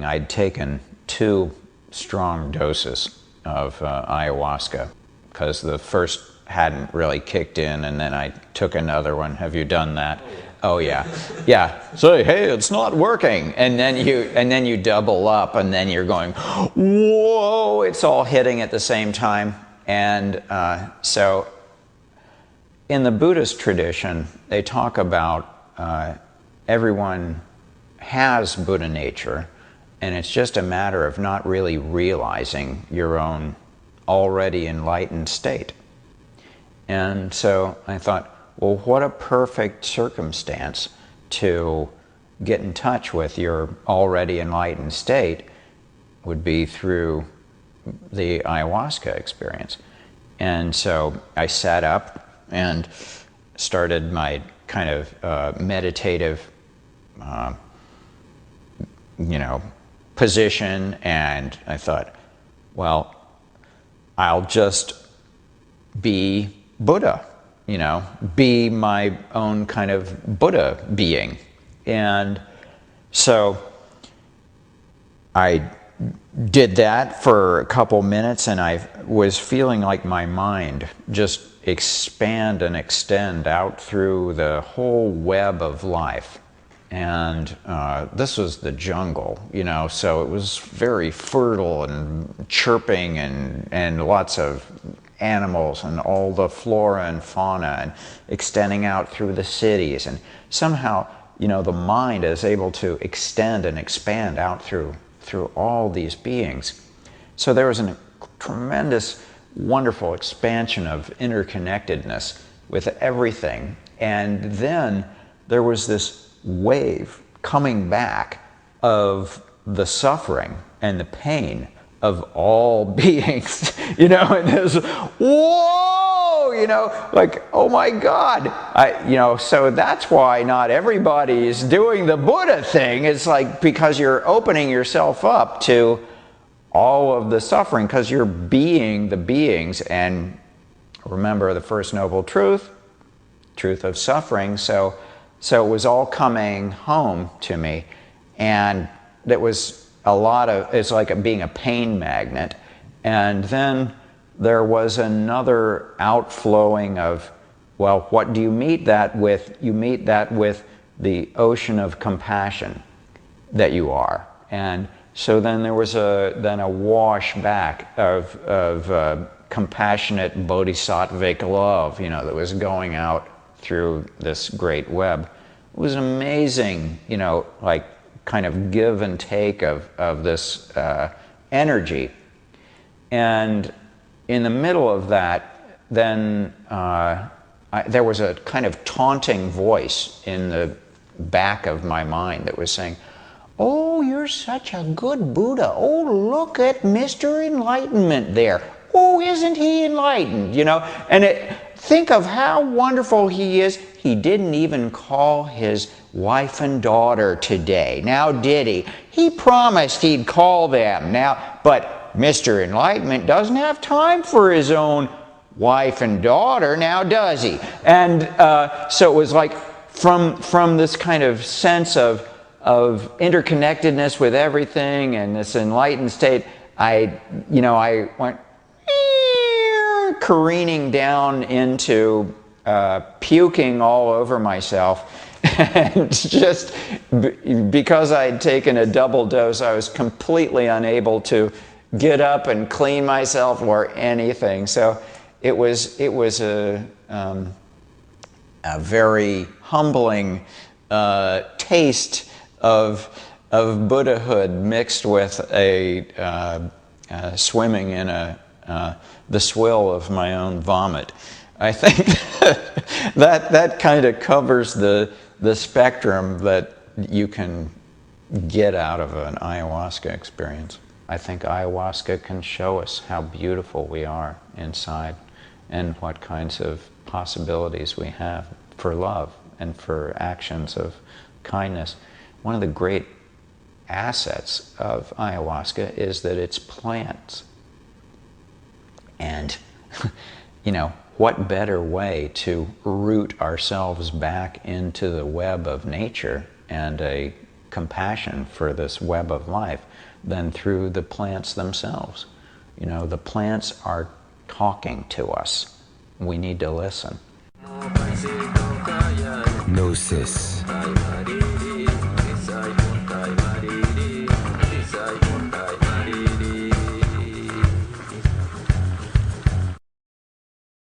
morning, I'd taken 2 strong doses of ayahuasca because the first hadn't really kicked in, and then I took another one. Have you done that? Oh yeah, yeah. Say, hey, it's not working, and then you double up, and then you're going, whoa! It's all hitting at the same time, and so in the Buddhist tradition, they talk about everyone has Buddha nature, and it's just a matter of not really realizing your own already enlightened state. And so I thought, well, what a perfect circumstance to get in touch with your already enlightened state would be through the ayahuasca experience. And so I sat up and started my kind of meditative position, and I thought, well, I'll just be Buddha, be my own kind of Buddha being. And so I did that for a couple minutes, and I was feeling like my mind just expand and extend out through the whole web of life. And this was the jungle, so it was very fertile and chirping and lots of animals and all the flora and fauna, and extending out through the cities. And somehow, the mind is able to extend and expand out through all these beings. So there was a tremendous, wonderful expansion of interconnectedness with everything. And then there was this wave coming back of the suffering and the pain of all beings, and there's, whoa, like, oh my God, so that's why not everybody is doing the Buddha thing. It's like, because you're opening yourself up to all of the suffering, because you're being the beings. And remember the First Noble Truth of suffering. So it was all coming home to me, and it was it's like being a pain magnet. And then there was another outflowing of, well, what do you meet that with? You meet that with the ocean of compassion that you are. And so then there was a wash back of compassionate bodhisattvic love, that was going out through this great web. It was amazing, like kind of give and take of this energy. And in the middle of that, then there was a kind of taunting voice in the back of my mind that was saying, oh, you're such a good Buddha. Oh, look at Mr. Enlightenment there. Oh, isn't he enlightened? And think of how wonderful he is. He didn't even call his wife and daughter today. Now, did he? He promised he'd call them. Now, but Mr. Enlightenment doesn't have time for his own wife and daughter, now does he? And so it was like from this kind of sense of interconnectedness with everything and this enlightened state, I went careening down into puking all over myself. And just because I'd taken a double dose, I was completely unable to get up and clean myself or anything. So it was a very humbling taste of Buddhahood mixed with a swimming in the swill of my own vomit. I think that kind of covers the spectrum that you can get out of an ayahuasca experience. I think ayahuasca can show us how beautiful we are inside and what kinds of possibilities we have for love and for actions of kindness. One of the great assets of ayahuasca is that it's plants. And, what better way to root ourselves back into the web of nature and a compassion for this web of life than through the plants themselves. You know, the plants are talking to us. We need to listen. Gnosis.